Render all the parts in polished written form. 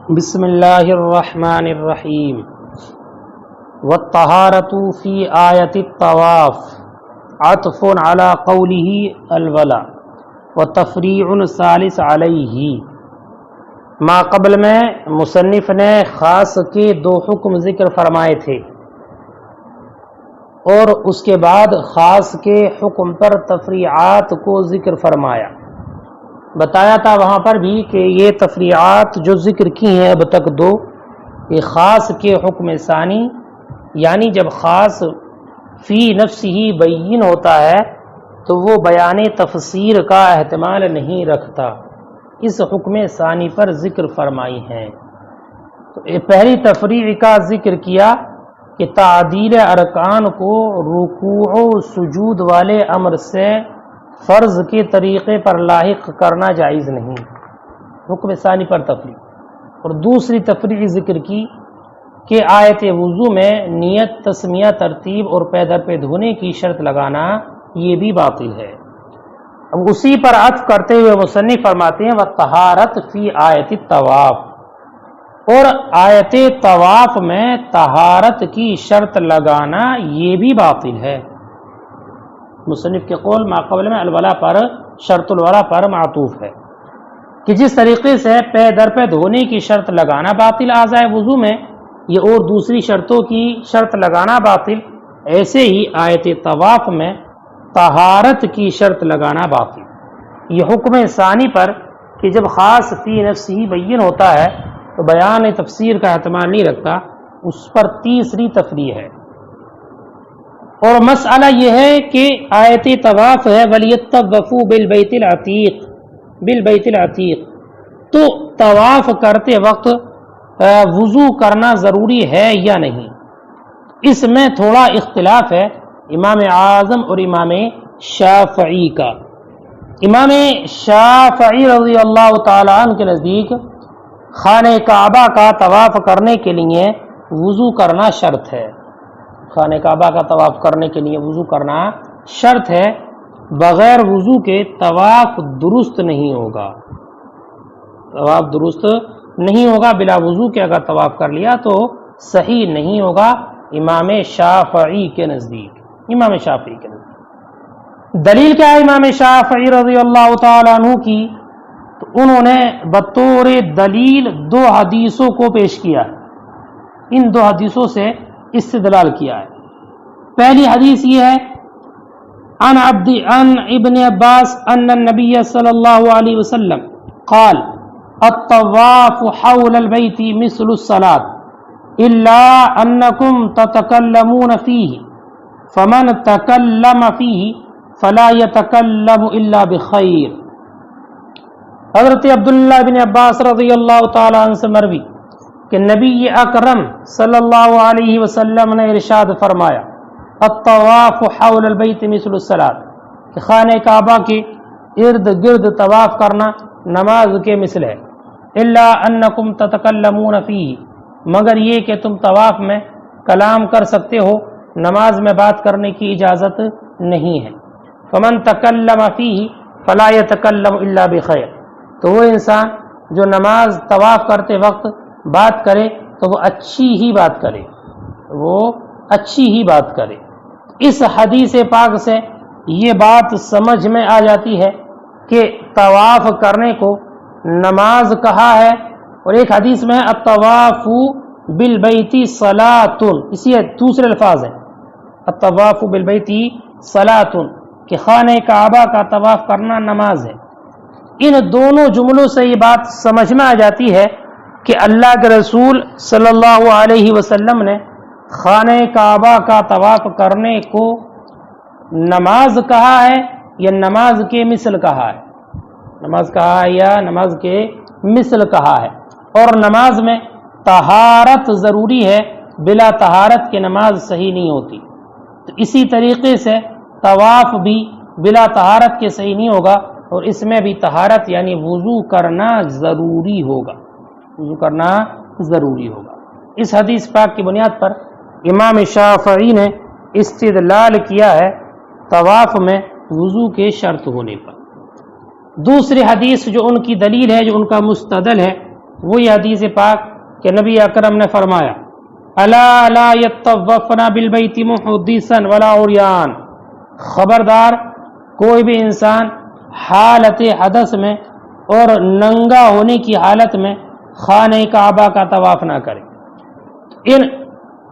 بسم اللہ الرحمن الرحیم والطہارۃ فی آیۃ الطواف عطف علی قولہ الولا وتفریع ثالث علیہ۔ ما قبل میں مصنف نے خاص کے دو حکم ذکر فرمائے تھے اور اس کے بعد خاص کے حکم پر تفریعات کو ذکر فرمایا۔ بتایا تھا وہاں پر بھی کہ یہ تفریعات جو ذکر کی ہیں اب تک دو، یہ خاص کے حکم ثانی، یعنی جب خاص فی نفسہ ہی بین ہوتا ہے تو وہ بیان تفسیر کا احتمال نہیں رکھتا، اس حکم ثانی پر ذکر فرمائی ہیں۔ تو پہلی تفریع کا ذکر کیا کہ تعدیل ارکان کو رکوع و سجود والے امر سے فرض کے طریقے پر لاحق کرنا جائز نہیں، حکم ثانی پر تفریع۔ اور دوسری تفریع ذکر کی کہ آیت وضو میں نیت، تسمیہ، ترتیب اور پے در پہ دھونے کی شرط لگانا یہ بھی باطل ہے۔ اب اسی پر عطف کرتے ہوئے مصنف فرماتے ہیں وطہارت فی آیت الطواف، اور آیت طواف میں طہارت کی شرط لگانا یہ بھی باطل ہے۔ مصنف کے قول ما قبل میں الولا پر شرط الولا پر معطوف ہے کہ جس طریقے سے پے در پہ دھونے کی شرط لگانا باطل اعضاء وضو میں، یہ اور دوسری شرطوں کی شرط لگانا باطل، ایسے ہی آیت طواف میں طہارت کی شرط لگانا باطل۔ یہ حکم ثانی پر کہ جب خاص فی نفس ہی بین ہوتا ہے تو بیان تفسیر کا احتمال نہیں رکھتا، اس پر تیسری تفریع ہے۔ اور مسئلہ یہ ہے کہ آیت طواف ہے وَلْيَطَّوَّفُوا بِالْبَيْتِ الْعَتِيقِ، بالبیت العتیق، تو طواف کرتے وقت وضو کرنا ضروری ہے یا نہیں، اس میں تھوڑا اختلاف ہے امام اعظم اور امام شافعی کا۔ امام شافعی رضی اللہ تعالیٰ عنہ کے نزدیک خانہ کعبہ کا طواف کرنے کے لیے وضو کرنا شرط ہے، خانہ کعبہ کا طواف کرنے کے لیے وضو کرنا شرط ہے، بغیر وضو کے طواف درست نہیں ہوگا، طواف درست نہیں ہوگا، بلا وضو کے اگر طواف کر لیا تو صحیح نہیں ہوگا امام شافعی کے نزدیک۔ امام شافعی کے نزدیک دلیل کیا ہے امام شافعی رضی اللہ تعالیٰ عنہ کی؟ تو انہوں نے بطور دلیل دو حدیثوں کو پیش کیا ہے، ان دو حدیثوں سے استدلال کیا ہے۔ پہلی حدیث یہ ہے عن ابن عباس ان النبی صلی اللہ علیہ وسلم قال الطواف حول البیت مثل الصلاة الا انکم تتکلمون فیہ فمن تکلم فیہ فلا یتکلم الا بخیر۔ حضرت عبداللہ بن عباس رضی اللہ تعالیٰ عنہ سے مروی کہ نبی اکرم صلی اللہ علیہ وسلم نے ارشاد فرمایا الطواف حول البیت مثل الصلاة، کہ خانہ کعبہ کے ارد گرد طواف کرنا نماز کے مثل ہے، الا انکم تتکلمون فیہ، مگر یہ کہ تم طواف میں کلام کر سکتے ہو، نماز میں بات کرنے کی اجازت نہیں ہے۔ فمن تکلم فیہ فلا یتکلم الا بخیر، تو وہ انسان جو نماز طواف کرتے وقت بات کرے تو وہ اچھی ہی بات کرے، وہ اچھی ہی بات کرے۔ اس حدیث پاک سے یہ بات سمجھ میں آ جاتی ہے کہ طواف کرنے کو نماز کہا ہے، اور ایک حدیث میں الطواف بالبیت صلاۃ، اسی دوسرے الفاظ ہیں الطواف بالبیت صلاۃ، کہ خانہ کعبہ کا طواف کرنا نماز ہے۔ ان دونوں جملوں سے یہ بات سمجھ میں آ جاتی ہے کہ اللہ کے رسول صلی اللہ علیہ وسلم نے خانہ کعبہ کا طواف کرنے کو نماز کہا ہے یا نماز کے مثل کہا ہے، نماز کہا ہے یا نماز کے مثل کہا ہے۔ اور نماز میں طہارت ضروری ہے، بلا طہارت کے نماز صحیح نہیں ہوتی، تو اسی طریقے سے طواف بھی بلا طہارت کے صحیح نہیں ہوگا، اور اس میں بھی طہارت یعنی وضو کرنا ضروری ہوگا، وضو کرنا ضروری ہوگا۔ اس حدیث پاک کی بنیاد پر امام شافعی نے استدلال کیا ہے طواف میں وضو کے شرط ہونے پر۔ دوسری حدیث جو ان کی دلیل ہے، جو ان کا مستدل ہے، وہی حدیث پاک کہ نبی اکرم نے فرمایا الا لا یطوفنا بالبیت محدثا ولا عریان، خبردار کوئی بھی انسان حالت حدث میں اور ننگا ہونے کی حالت میں خانہ کعبہ کا طواف نہ کرے۔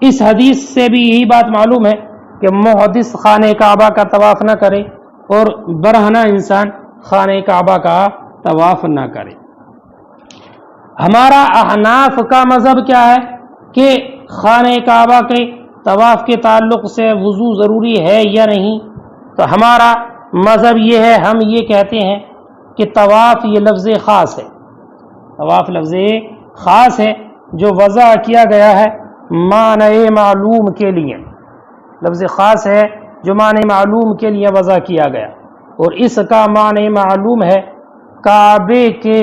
اس حدیث سے بھی یہی بات معلوم ہے کہ محدث خانہ کعبہ کا طواف نہ کرے اور برہنہ انسان خانہ کعبہ کا طواف نہ کرے۔ ہمارا احناف کا مذہب کیا ہے کہ خانہ کعبہ کے طواف کے تعلق سے وضو ضروری ہے یا نہیں؟ تو ہمارا مذہب یہ ہے، ہم یہ کہتے ہیں کہ طواف یہ لفظ خاص ہے، طواف لفظ خاص ہے جو وضع کیا گیا ہے معنی معلوم کے لیے، لفظ خاص ہے جو معنی معلوم کے لیے وضع کیا گیا، اور اس کا معنی معلوم ہے کعبے کے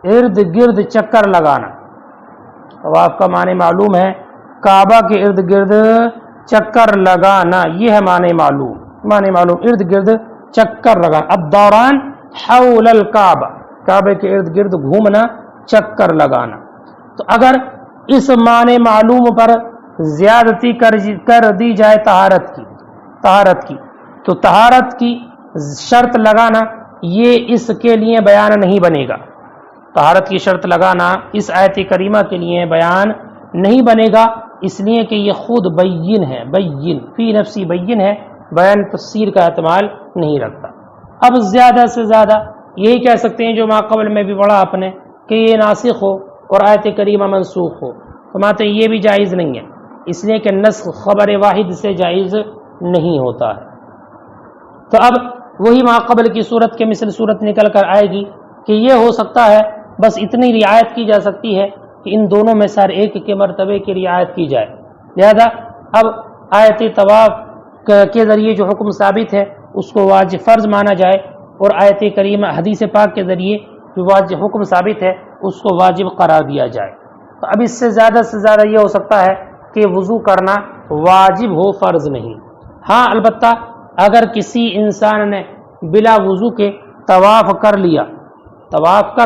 ارد گرد چکر لگانا۔ طواف کا معنی معلوم ہے کعبہ کے ارد گرد چکر لگانا، یہ ہے معنی معلوم۔ معنی معلوم ارد گرد چکر لگانا، الدوران حول الکعبہ، کعبے کے ارد گرد گھومنا، چکر لگانا۔ تو اگر اس معنی معلوم پر زیادتی کر دی جائے طہارت کی تو طہارت کی شرط لگانا یہ اس کے لیے بیان نہیں بنے گا۔ طہارت کی شرط لگانا اس آیت کریمہ کے لیے بیان نہیں بنے گا، اس لیے کہ یہ خود بین ہے، بین فی نفسی بین ہے، بیان تفسیر کا احتمال نہیں رکھتا۔ اب زیادہ سے زیادہ یہی کہہ سکتے ہیں جو ماقبل میں بھی پڑھا آپ نے کہ یہ ناسخ ہو اور آیت کریمہ منسوخ ہو، تو ماتے یہ بھی جائز نہیں ہے، اس لیے کہ نسخ خبر واحد سے جائز نہیں ہوتا ہے۔ تو اب وہی ماقبل کی صورت کے مثل صورت نکل کر آئے گی کہ یہ ہو سکتا ہے، بس اتنی رعایت کی جا سکتی ہے کہ ان دونوں میں سے ہر ایک کے مرتبے کی رعایت کی جائے۔ لہذا اب آیت طواف کے ذریعے جو حکم ثابت ہے اس کو واجب فرض مانا جائے، اور آیت کریمہ حدیث پاک کے ذریعے جو واجب حکم ثابت ہے اس کو واجب قرار دیا جائے۔ تو اب اس سے زیادہ یہ ہو سکتا ہے کہ وضو کرنا واجب ہو، فرض نہیں۔ ہاں البتہ اگر کسی انسان نے بلا وضو کے طواف کر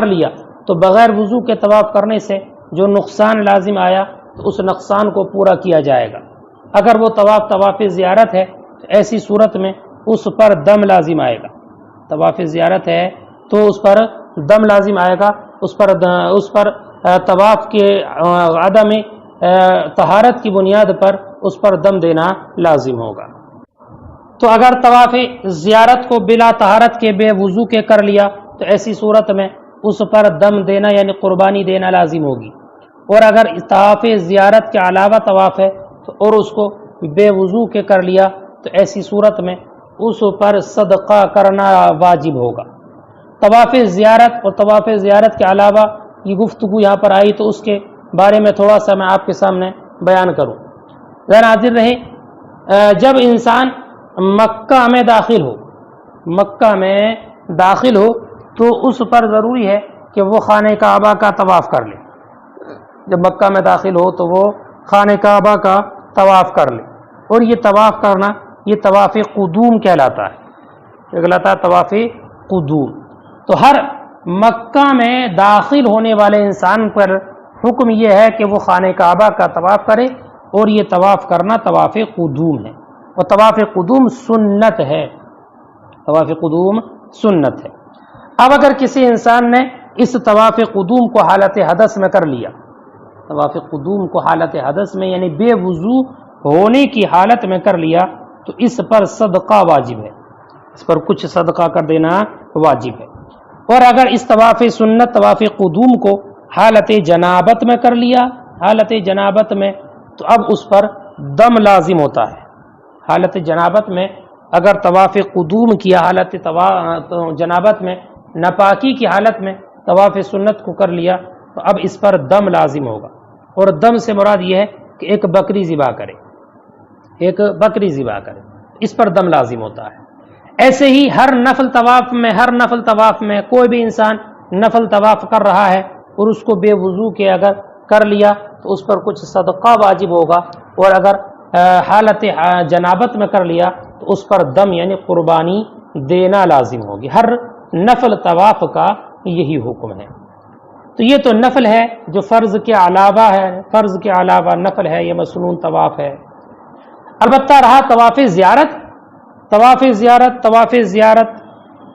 لیا تو بغیر وضو کے طواف کرنے سے جو نقصان لازم آیا تو اس نقصان کو پورا کیا جائے گا۔ اگر وہ طواف زیارت ہے تو ایسی صورت میں اس پر دم لازم آئے گا، طواف زیارت ہے تو اس پر دم لازم آئے گا، اس پر طواف کے عدم طہارت کی بنیاد پر اس پر دم دینا لازم ہوگا۔ تو اگر طواف زیارت کو بلا طہارت کے بے وضو کے کر لیا تو ایسی صورت میں اس پر دم دینا یعنی قربانی دینا لازم ہوگی، اور اگر طواف زیارت کے علاوہ طواف ہے تو اور اس کو بے وضو کے کر لیا تو ایسی صورت میں اس پر صدقہ کرنا واجب ہوگا۔ طواف زیارت اور طواف زیارت کے علاوہ یہ گفتگو یہاں پر آئی تو اس کے بارے میں تھوڑا سا میں آپ کے سامنے بیان کروں۔ ذرا حاضر رہے، جب انسان مکہ میں داخل ہو تو اس پر ضروری ہے کہ وہ خانہ کعبہ کا طواف کر لے۔ جب مکہ میں داخل ہو تو وہ خانہ کعبہ کا طواف کر لے، اور یہ طواف کرنا یہ طواف قدوم کہلاتا ہے، طواف قدوم۔ تو ہر مکہ میں داخل ہونے والے انسان پر حکم یہ ہے کہ وہ خانہ کعبہ کا طواف کرے، اور یہ طواف کرنا طواف قدوم ہے، اور طواف قدوم سنت ہے، طواف قدوم سنت ہے۔ اب اگر کسی انسان نے اس طواف قدوم کو حالت حدث میں کر لیا، طواف قدوم کو حالت حدث میں یعنی بے وضو ہونے کی حالت میں کر لیا تو اس پر صدقہ واجب ہے، اس پر کچھ صدقہ کر دینا واجب ہے۔ اور اگر اس طواف سنت طواف قدوم کو حالت جنابت میں کر لیا، حالت جنابت میں، تو اب اس پر دم لازم ہوتا ہے۔ حالت جنابت میں اگر طواف قدوم کیا، حالت جنابت میں ناپاکی کی حالت میں طواف سنت کو کر لیا تو اب اس پر دم لازم ہوگا، اور دم سے مراد یہ ہے کہ ایک بکری ذبح کرے، اس پر دم لازم ہوتا ہے۔ ایسے ہی ہر نفل طواف میں کوئی بھی انسان نفل طواف کر رہا ہے اور اس کو بے وضو کے اگر کر لیا تو اس پر کچھ صدقہ واجب ہوگا، اور اگر حالت جنابت میں کر لیا تو اس پر دم یعنی قربانی دینا لازم ہوگی۔ ہر نفل طواف کا یہی حکم ہے۔ تو یہ تو نفل ہے جو فرض کے علاوہ ہے، فرض کے علاوہ نفل ہے، یہ مسنون طواف ہے۔ البتہ رہا طواف زیارت، طواف زیارت، طواف زیارت،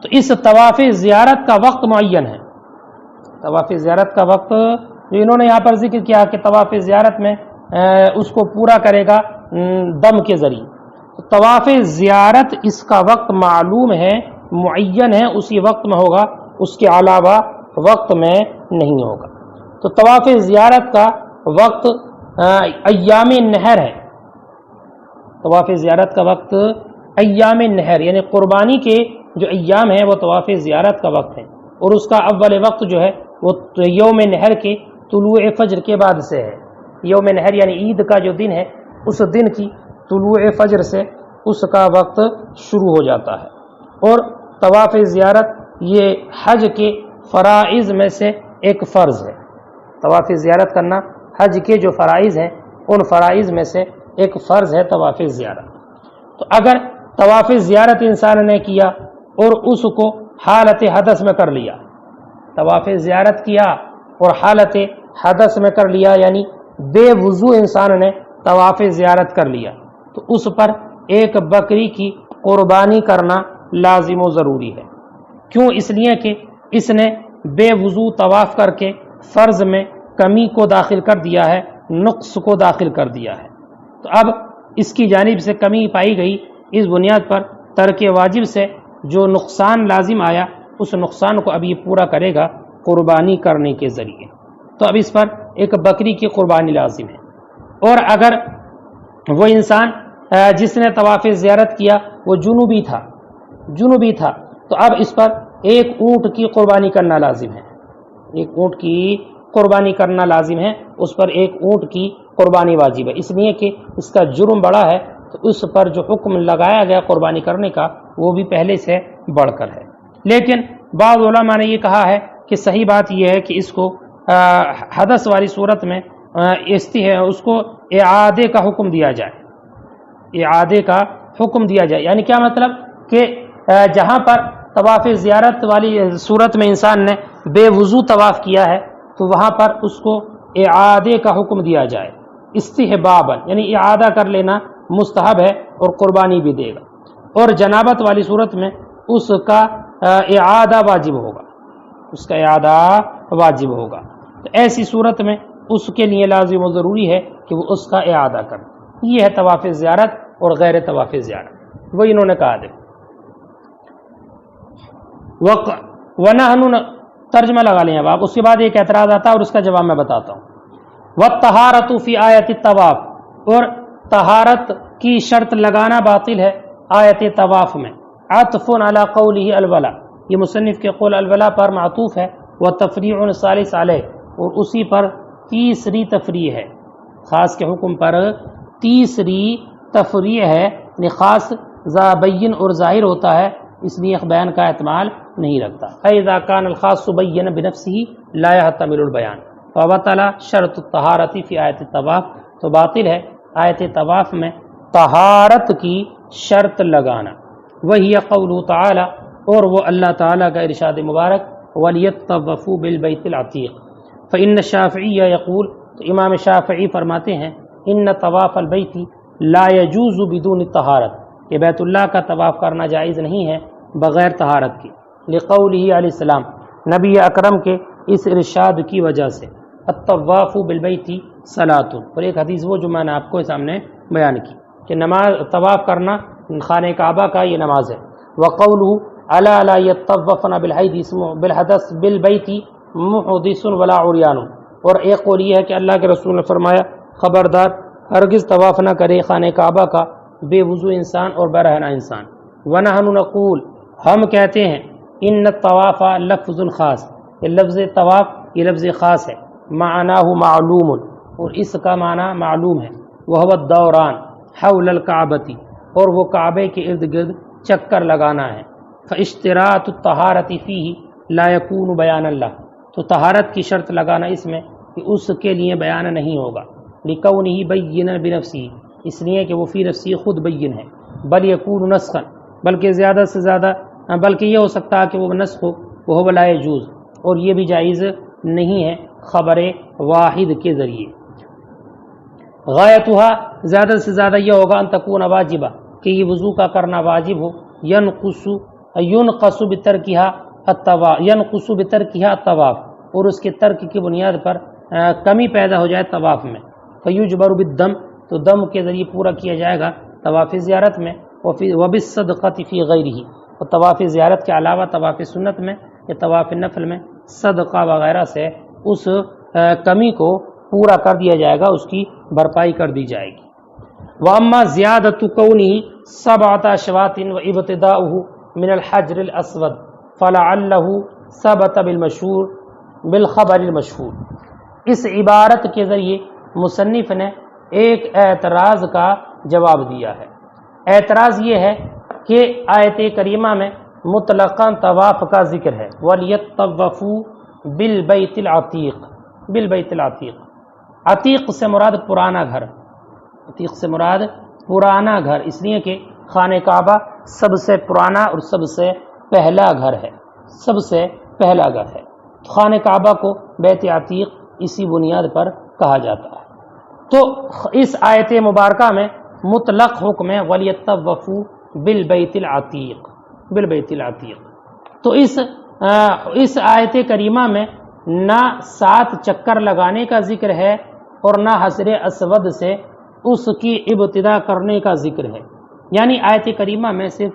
تو اس طواف زیارت کا وقت معین ہے۔ طواف زیارت کا وقت جو انہوں نے یہاں پر ذکر کیا کہ طواف زیارت میں اس کو پورا کرے گا دم کے ذریعے، تو طواف زیارت اس کا وقت معلوم ہے، معین ہے، اسی وقت میں ہوگا، اس کے علاوہ وقت میں نہیں ہوگا۔ تو طواف زیارت کا وقت ایام نہر ہے، طواف زیارت کا وقت ایام نہر یعنی قربانی کے جو ایام ہیں وہ طواف زیارت کا وقت ہے، اور اس کا اول وقت جو ہے وہ یوم نہر کے طلوع فجر کے بعد سے ہے۔ یوم نہر یعنی عید کا جو دن ہے، اس دن کی طلوع فجر سے اس کا وقت شروع ہو جاتا ہے۔ اور طواف زیارت یہ حج کے فرائض میں سے ایک فرض ہے۔ طواف زیارت کرنا حج کے جو فرائض ہیں ان فرائض میں سے ایک فرض ہے طواف زیارت۔ تو اگر طواف زیارت انسان نے کیا اور اس کو حالت حدث میں کر لیا، طواف زیارت کیا اور حالت حدث میں کر لیا، یعنی بے وضو انسان نے طواف زیارت کر لیا، تو اس پر ایک بکری کی قربانی کرنا لازم و ضروری ہے۔ کیوں؟ اس لیے کہ اس نے بے وضو طواف کر کے فرض میں کمی کو داخل کر دیا ہے، نقص کو داخل کر دیا ہے۔ تو اب اس کی جانب سے کمی پائی گئی، اس بنیاد پر ترک واجب سے جو نقصان لازم آیا اس نقصان کو اب یہ پورا کرے گا قربانی کرنے کے ذریعے۔ تو اب اس پر ایک بکری کی قربانی لازم ہے۔ اور اگر وہ انسان جس نے طواف زیارت کیا وہ جنوبی تھا تو اب اس پر ایک اونٹ کی قربانی کرنا لازم ہے، ایک اونٹ کی قربانی کرنا لازم ہے، اس پر ایک اونٹ کی قربانی واجب ہے، اس لیے کہ اس کا جرم بڑا ہے، تو اس پر جو حکم لگایا گیا قربانی کرنے کا وہ بھی پہلے سے بڑھ کر ہے۔ لیکن بعض علماء نے یہ کہا ہے کہ صحیح بات یہ ہے کہ اس کو حدث والی صورت میں اس کو اعادے کا حکم دیا جائے، اعادے کا حکم دیا جائے۔ یعنی کیا مطلب کہ جہاں پر طواف زیارت والی صورت میں انسان نے بے وضو طواف کیا ہے تو وہاں پر اس کو اعادے کا حکم دیا جائے، استحبابا، یعنی اعادہ کر لینا مستحب ہے اور قربانی بھی دے گا۔ اور جنابت والی صورت میں اس کا اعادہ واجب ہوگا، اس کا اعادہ واجب ہوگا۔ تو ایسی صورت میں اس کے لیے لازم و ضروری ہے کہ وہ اس کا اعادہ کرے۔ یہ ہے طواف زیارت اور غیر طواف زیارت، وہ انہوں نے کہا دے وَنَحْنُ ترجمہ لگا لیں اب آپ، اس کے بعد ایک اعتراض آتا ہے اور اس کا جواب میں بتاتا ہوں۔ وَالطَّہَارَةُ فِي آیَةِ الطَّوَافِ، اور طہارت کی شرط لگانا باطل ہے آیت طواف میں۔ عطف علی قولہ الولا، یہ مصنف کے قول الولا پر معطوف ہے، وتفریع ثالث علیہ، اور اسی پر تیسری تفریع ہے، خاص کے حکم پر تیسری تفریع ہے، یعنی خاص بین اور ظاہر ہوتا ہے، اس لیے بیان کا احتمال نہیں رکھتا۔ فَإِذَا كَانَ الْخَاصُ بَيَّنَ بِنَفْسِهِ لَا يَحْتَمِلُ الْبَيَانَ فَبَطَلَ شَرْطُ الطَّهَارَةِ فِي آیَةِ الطَّوَافِ، تو باطل ہے آیت طواف میں طہارت کی شرط لگانا۔ وہی قوله تعالی، اور وہ اللہ تعالیٰ کا ارشاد مبارک، وَلْيَطَّوَّفُوا بِالْبَيْتِ الْعَتِيقِ۔ فَإِنَّ الشَّافِعِيَّ يَقُولُ، تو امام شافعی فرماتے ہیں، ان طواف البیت لا يجوز بدون الطہارت، کہ بیت اللہ کا طواف کرنا جائز نہیں ہے بغیر طہارت کے، لقولہ علیہ السلام، نبی اکرم کے اس ارشاد کی وجہ سے، الطواف بالبیت صلاۃ، اور ایک حدیث وہ جو میں نے آپ کو سامنے بیان کی کہ نماز طواف کرنا خانہ کعبہ کا یہ نماز ہے۔ وقولہ الا لا يطوفن بالحدث بالبیت محدث ولا عریان، اور ایک قول یہ ہے کہ اللہ کے رسول نے فرمایا خبردار ہرگز طواف نہ کرے خانہ کعبہ کا بے وضو انسان اور برہنہ انسان۔ ونحن نقول، ہم کہتے ہیں، ان الطواف لفظ خاص، یہ لفظ طواف یہ لفظ خاص ہے، معناہ معلوم، اور اس کا معنی معلوم ہے، وہو الدوران حول الکعبۃ، اور وہ کعبے کے ارد گرد چکر لگانا ہے۔ فاشتراط الطہارۃ فیہ لا یکون بیان اللہ، تو طہارت کی شرط لگانا اس میں کہ اس کے لیے بیان نہیں ہوگا، لکونہ بینا بنفسہ، اس لیے کہ وہ فی نفسی خود بین ہے، بل یکون نسخا، بلکہ زیادہ سے زیادہ بلکہ یہ ہو سکتا ہے کہ وہ نسخ ہو، وہ لا یجوز، اور یہ بھی جائز نہیں ہے خبر واحد کے ذریعے۔ غایتها زیادہ سے زیادہ یہ ہوگا ان تکون واجبہ کہ یہ وضو کا کرنا واجب ہو، ينقص بترکها الطواف اور اس کے ترک کی بنیاد پر کمی پیدا ہو جائے طواف میں، فیجبر بالدم تو دم کے ذریعے پورا کیا جائے گا طواف زیارت میں، وبالصدقۃ فی غیرہ اور طواف زیارت کے علاوہ طواف سنت میں یا طواف نفل میں صدقہ وغیرہ سے اس کمی کو پورا کر دیا جائے گا، اس کی بھرپائی کر دی جائے گی۔ واما زیادۃ کونہ سبعۃ اشواط وابتداؤہ من الحجر الاسود فلعلہ ثبت بالخبر المشہور۔ اس عبارت کے ذریعے مصنف نے ایک اعتراض کا جواب دیا ہے۔ اعتراض یہ ہے کہ آیت کریمہ میں مطلقاً طواف کا ذکر ہے، وَلْيَطَّوَّفُوا بِالْبَيْتِ الْعَتِيقِ بالبیت العتیق، عتیق سے مراد پرانا گھر، عتیق سے مراد پرانا گھر، اس لیے کہ خانہ کعبہ سب سے پرانا اور سب سے پہلا گھر ہے، سب سے پہلا گھر ہے، تو خانہ کعبہ کو بیت عتیق اسی بنیاد پر کہا جاتا ہے۔ تو اس آیت مبارکہ میں مطلق حکم ہے وَلْيَطَّوَّفُوا بِالْبَيْتِ الْعَتِيقِ بالبیت العتیق۔ تو اس آیت کریمہ میں نہ 7 چکر لگانے کا ذکر ہے اور نہ حجر اسود سے اس کی ابتدا کرنے کا ذکر ہے، یعنی آیت کریمہ میں صرف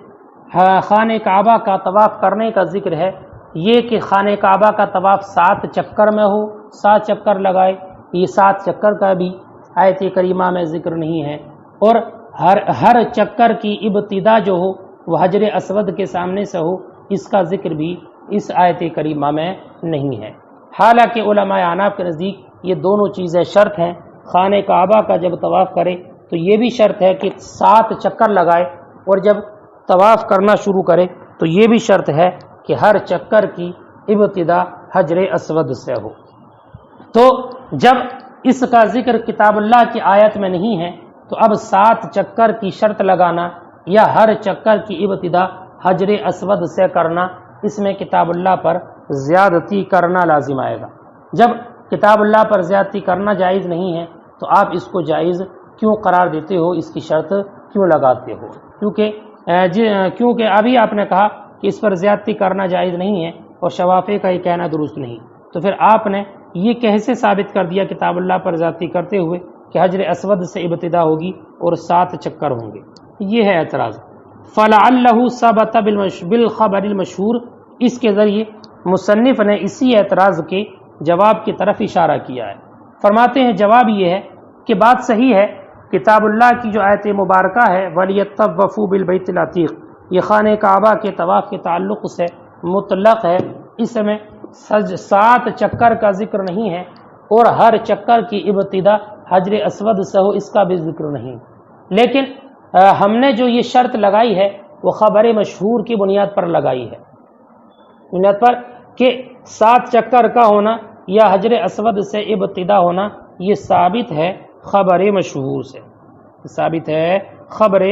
خانہ کعبہ کا طواف کرنے کا ذکر ہے، یہ کہ خانہ کعبہ کا طواف 7 چکر میں ہو، 7 چکر لگائے، یہ 7 چکر کا بھی آیت کریمہ میں ذکر نہیں ہے، اور ہر چکر کی ابتدا جو ہو وہ حجر اسود کے سامنے سے ہو، اس کا ذکر بھی اس آیت کریمہ میں نہیں ہے۔ حالانکہ علماء احناف کے نزدیک یہ دونوں چیزیں شرط ہیں، خانہ کعبہ کا جب طواف کرے تو یہ بھی شرط ہے کہ 7 چکر لگائے، اور جب طواف کرنا شروع کرے تو یہ بھی شرط ہے کہ ہر چکر کی ابتدا حجر اسود سے ہو۔ تو جب اس کا ذکر کتاب اللہ کی آیت میں نہیں ہے تو اب 7 چکر کی شرط لگانا یا ہر چکر کی ابتدا حجر اسود سے کرنا، اس میں کتاب اللہ پر زیادتی کرنا لازم آئے گا۔ جب کتاب اللہ پر زیادتی کرنا جائز نہیں ہے تو آپ اس کو جائز کیوں قرار دیتے ہو، اس کی شرط کیوں لگاتے ہو؟ کیونکہ ابھی آپ نے کہا کہ اس پر زیادتی کرنا جائز نہیں ہے اور شوافی کا یہ کہنا درست نہیں، تو پھر آپ نے یہ کیسے ثابت کر دیا کتاب اللہ پر زیادتی کرتے ہوئے کہ حجر اسود سے ابتدا ہوگی اور 7 چکر ہوں گے؟ یہ ہے اعتراض۔ فَلَعَلَّهُ ثَبَتَ بِالْخَبَرِ الْمَشْهُورِ، اس کے ذریعے مصنف نے اسی اعتراض کے جواب کی طرف اشارہ کیا ہے۔ فرماتے ہیں جواب یہ ہے کہ بات صحیح ہے، کتاب اللہ کی جو آیت مبارکہ ہے وَلْيَطَّوَّفُوا بِالْبَيْتِ الْعَتِيقِ، یہ خانہ کعبہ کے طواف کے تعلق سے مطلق ہے، اس میں 7 چکر کا ذکر نہیں ہے اور ہر چکر کی ابتدا حجر اسود سے ہو، اس کا بھی ذکر نہیں، لیکن ہم نے جو یہ شرط لگائی ہے وہ خبر مشہور کی بنیاد پر لگائی ہے، بنیاد پر کہ 7 چکر کا ہونا یا حجر اسود سے ابتدا ہونا یہ ثابت ہے خبر مشہور سے، ثابت ہے خبر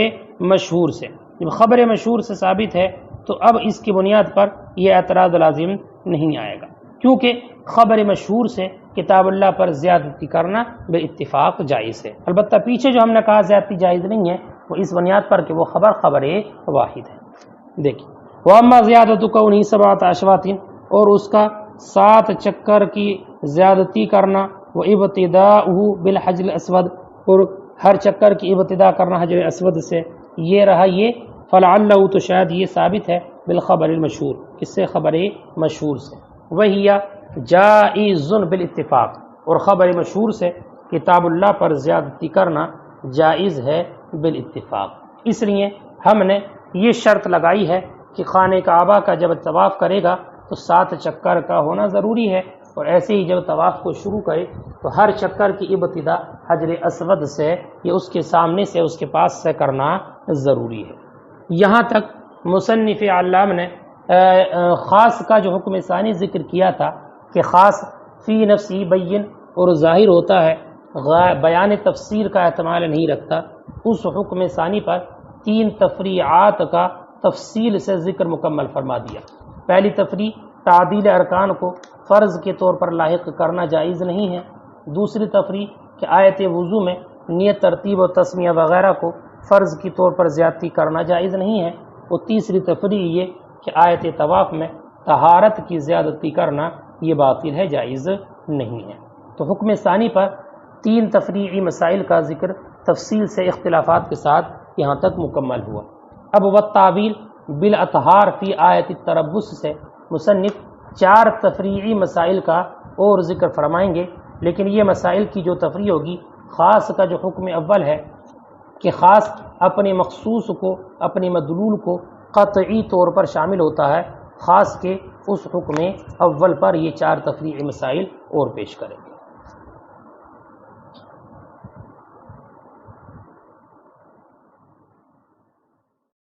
مشہور سے۔ جب خبر مشہور سے ثابت ہے تو اب اس کی بنیاد پر یہ اعتراض لازم نہیں آئے گا، کیونکہ خبر مشہور سے کتاب اللہ پر زیادتی کرنا بے اتفاق جائز ہے۔ البتہ پیچھے جو ہم نے کہا زیادتی جائز نہیں ہے وہ اس بنیاد پر کہ وہ خبر واحد ہے۔ دیکھیں وَأَمَّا زِيَادَةُ كَوْنِهِ 7 أَشْوَاطٍ، اور اس کا 7 چکر کی زیادتی کرنا، وَإِبْتِدَاؤُهُ بِالْحَجْرِ الْأَسْوَدِ، اور ہر چکر کی ابتدا کرنا حجر اسود سے، یہ رہا یہ فَلَعَلَّهُ، تو شاید یہ ثابت ہے بالخبر المشہور، کس سے؟ خبر مشہور سے، وَهِيَ جَائِزٌ بالاتفاق، اور خبر مشہور سے کتاب اللہ پر زیادتی کرنا جائز ہے بالاتفاق۔ اس لیے ہم نے یہ شرط لگائی ہے کہ خانہ کعبہ کا جب طواف کرے گا تو 7 چکر کا ہونا ضروری ہے، اور ایسے ہی جب طواف کو شروع کرے تو ہر چکر کی ابتدا حجر اسود سے یا اس کے سامنے سے، اس کے پاس سے کرنا ضروری ہے۔ یہاں تک مصنف علام نے خاص کا جو حکم ثانی ذکر کیا تھا کہ خاص فی نفسی بین اور ظاہر ہوتا ہے، بیان تفسیر کا احتمال نہیں رکھتا، اس حکم ثانی پر 3 تفریعات کا تفصیل سے ذکر مکمل فرما دیا۔ پہلی تفریع تعدیل ارکان کو فرض کے طور پر لاحق کرنا جائز نہیں ہے۔ دوسری تفریع کہ آیت وضو میں نیت، ترتیب اور تسمیہ وغیرہ کو فرض کے طور پر زیادتی کرنا جائز نہیں ہے۔ اور تیسری تفریع یہ کہ آیت طواف میں طہارت کی زیادتی کرنا یہ باطل ہے، جائز نہیں ہے۔ تو حکم ثانی پر 3 تفریعی مسائل کا ذکر تفصیل سے اختلافات کے ساتھ یہاں تک مکمل ہوا۔ اب والتعویل بالاطہار فی آیت التربص سے مصنف 4 تفریعی مسائل کا اور ذکر فرمائیں گے، لیکن یہ مسائل کی جو تفریع ہوگی، خاص کا جو حکم اول ہے کہ خاص اپنے مخصوص کو، اپنے مدلول کو قطعی طور پر شامل ہوتا ہے، خاص کے اس حکم اول پر یہ 4 تفریعی مسائل اور پیش کریں گے۔